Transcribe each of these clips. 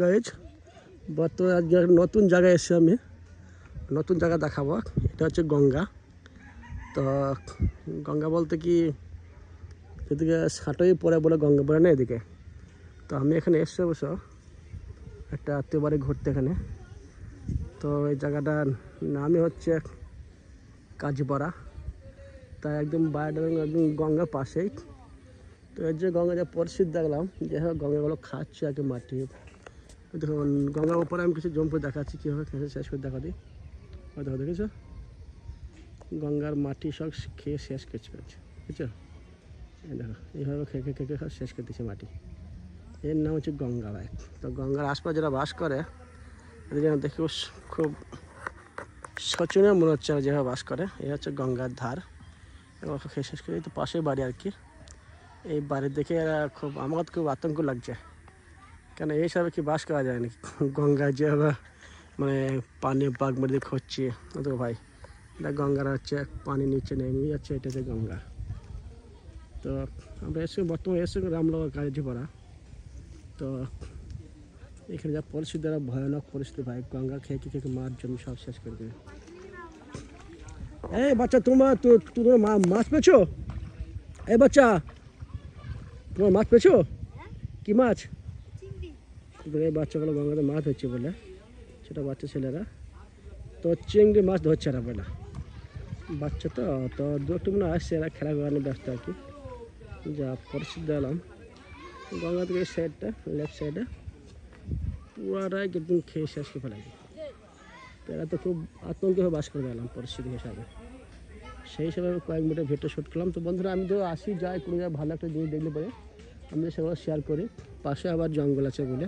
Guys বর্তমানে আজকে নতুন জায়গায় এসে আমি নতুন জায়গা দেখাবো। এটা হচ্ছে গঙ্গা। তো গঙ্গা বলতে কি এদিকে সাঁটাই পড়ে বলে গঙ্গা পড়ে না এদিকে। তো আমি এখানে এসে অবশ্য একটা আত্মীয় বাড়ি ঘুরতে এখানে। তো এই জায়গাটার নামই হচ্ছে কাজীপাড়া। তাই একদম বাইরে একদম গঙ্গার পাশেই। তো এর যে গঙ্গা যা পরিস্থিতি দেখলাম যে হ্যাঁ গঙ্গাগুলো খাচ্ছে আর কি মাটি। দেখুন গঙ্গার উপরে আমি কিছু জম্পু দেখাচ্ছি কীভাবে খেয়ে শেষ করে দেখা দিই। দেখো দেখেছো গঙ্গার মাটি সব খেয়ে শেষ করছে বুঝছো। দেখো এইভাবে খেয়ে খেয়ে খেয়ে শেষ করে দিচ্ছে মাটি। এর নাম হচ্ছে গঙ্গা ভাই। তো গঙ্গার আশপাশ যারা বাস করে এদের যেন দেখে খুব শোচনীয় মনে হচ্ছে যেভাবে বাস করে। এই হচ্ছে গঙ্গার ধার এবং খেয়ে শেষ করে তো পাশেই বাড়ি আর কি। এই বাড়ি দেখে এরা খুব আমার খুব আতঙ্ক লাগছে, কেন এইসবে কি বাস করা যায় নাকি গঙ্গায় যেভাবে মানে পানি বাঘ মেরে খুঁজছে। তো ভাই এটা গঙ্গার হচ্ছে পানি নিচে নেমে যাচ্ছে, এটা হচ্ছে গঙ্গা। তো আমরা এসে বর্তমানে এসে রামনগর কাজীপাড়া। তো এখানে যা পরিস্থিতি ভয়ানক পরিস্থিতি ভাই, গঙ্গা খেয়ে খেয়ে মাছ জমি সব শেষ করে দেবে। এই বাচ্চা তোমার মাছ পেয়েছো? এই বাচ্চা তোমার মাছ পেয়েছো? কি মাছ? এই বাচ্চাগুলো গঙ্গাতে মাছ ধরছে বলে সেটা বাচ্চা ছেলেরা তো চিংড়ি মাছ ধরছে না বলে বাচ্চা। তো দুটো মনে আসছে এরা খেলা করানো ব্যস্ত আর কি। যা পরিস্থিতি দিলাম গঙ্গা থেকে এই সাইডটা লেফট সাইডে পুরাটাই একদম খেয়ে শেষ করে ফেলে। তো এরা তো খুব আতঙ্কে বাস করে দিলাম পরিস্থিতি হিসাবে। সেই হিসাবে কয়েক মিনিটের ভিডিও শ্যুট করলাম। তো বন্ধুরা আমি তো আসি যাই কোনো জায়গায় ভালো একটা জিনিস দেখলে পরে আমি সেগুলো শেয়ার করি। পাশে আবার জঙ্গল আছে বলে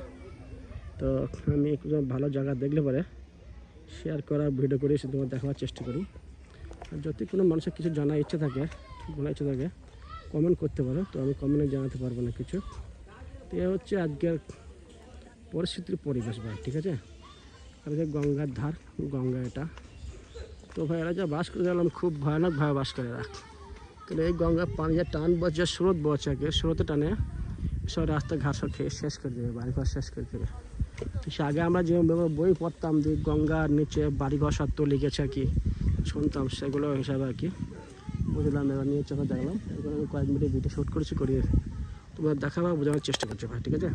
তো আমি একটু ভালো জায়গা দেখলে পরে শেয়ার করার ভিডিও করে সে তোমার দেখাবার চেষ্টা করি। আর যদি কোনো মানুষের কিছু জানার ইচ্ছা থাকে বলার ইচ্ছা থাকে কমেন্ট করতে পারো। তো আমি কমেন্টে জানাতে পারবো না কিছু। তো এ হচ্ছে আজকের পরিস্থিতির পরিবেশ ভাই, ঠিক আছে। আর যে গঙ্গার ধার গঙ্গা এটা। তো ভাই এরা যা বাস করে গেলাম খুব ভয়ানকভাবে বাস করে এরা। তাহলে এই গঙ্গার পানি যা টান বচ্ছে স্রোত বচ্ছে আর কি, স্রোতে টানে সব রাস্তাঘাট সব খেয়ে শেষ করে দেবে, বাড়িঘর শেষ করে দেবে। সে আগে আমরা যে বই পড়তাম যে গঙ্গার নিচে বাড়িঘর সব তো লেগেছে আর কি শুনতাম, সেগুলো হিসাবে আর কি বুঝলাম। এবার নিয়ে চোখে দেখলাম এখন আমি কয়েক মিনিট ভিডিও শ্যুট করেছি করিয়ে তোমার দেখাবার বোঝানোর চেষ্টা করছো ভাই, ঠিক আছে।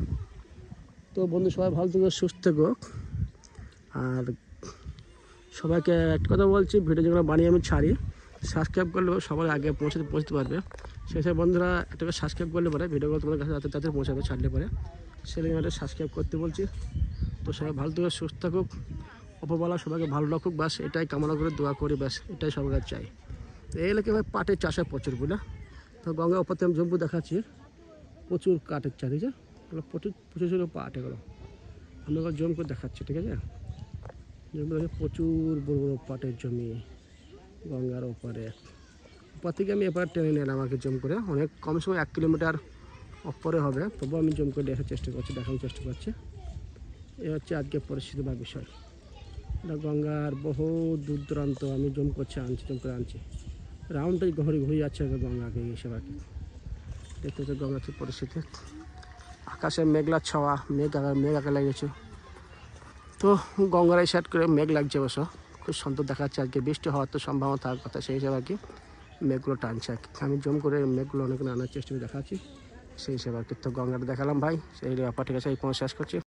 তো বন্ধু সবাই ভালো থেকো সুস্থ থেকো। আর সবাইকে একটা কথা বলছি, ভিডিও যেগুলো বানিয়ে আমি ছাড়ি সাবস্ক্রাইব করলে সবার আগে পৌঁছতে পারবে। সেই বন্ধুরা একটা করে সাবস্ক্রাইব করলে পরে ভিডিওগুলো তোমাদের কাছে তাদের পৌঁছাবে ছাড়লে পরে, সেদিন একটা সাবস্ক্রাইব করতে বলছি। তো সবাই ভালো থেকে সুস্থ থাকুক, অপরবেলা সবাইকে ভালো রাখুক, ব্যাস এটাই কামনা করে দোয়া করি, ব্যাস এটাই সবার কাছে চাই। তো এই এলাকায় ভাই পাটের চাষ হয় প্রচুর বুঝলে। তো গঙ্গা উপর থেকে আমি জম্পু দেখাচ্ছি প্রচুর কাঠের চাষ, ঠিক আছে। প্রচুর প্রচুর ছিল পাট, এগুলো আমি এবার জমি করে দেখাচ্ছি, ঠিক আছে। জমি প্রচুর বড় বড় পাটের জমি গঙ্গার ওপারে। ওপর থেকে আমি এবার টেনে নিলাম আমাকে জম করে, অনেক কম সময় 1 কিলোমিটার ওপরে হবে, তবুও আমি জম করে দেখানোর চেষ্টা করছি। এ হচ্ছে আজকের পরিস্থিতি বা বিষয়। এটা গঙ্গার বহু দূর দূরান্ত আমি জম করে আনছি রাউন্ডটাই ঘুরে যাচ্ছে গঙ্গাকে হিসেবে আর কি। দেখতে হচ্ছে গঙ্গার পরিস্থিতি, আকাশে মেঘলা ছাওয়া, মেঘ আঁকা লেগেছে। তো গঙ্গার এই সাইড করে মেঘ লাগছে অবশ্য, খুব সুন্দর দেখাচ্ছে। আজকে বৃষ্টি হওয়ার তো সম্ভাবনা থাকার কথা, সেই হিসাবে আর কি মেঘগুলো টানছে আর কি। আমি জম করে মেঘগুলো অনেক আনার চেষ্টা করে দেখাচ্ছি সেই হিসাবে আর কি। তো গঙ্গাটা দেখালাম ভাই, সেই ব্যাপার, ঠিক আছে। এই শেষ করছি।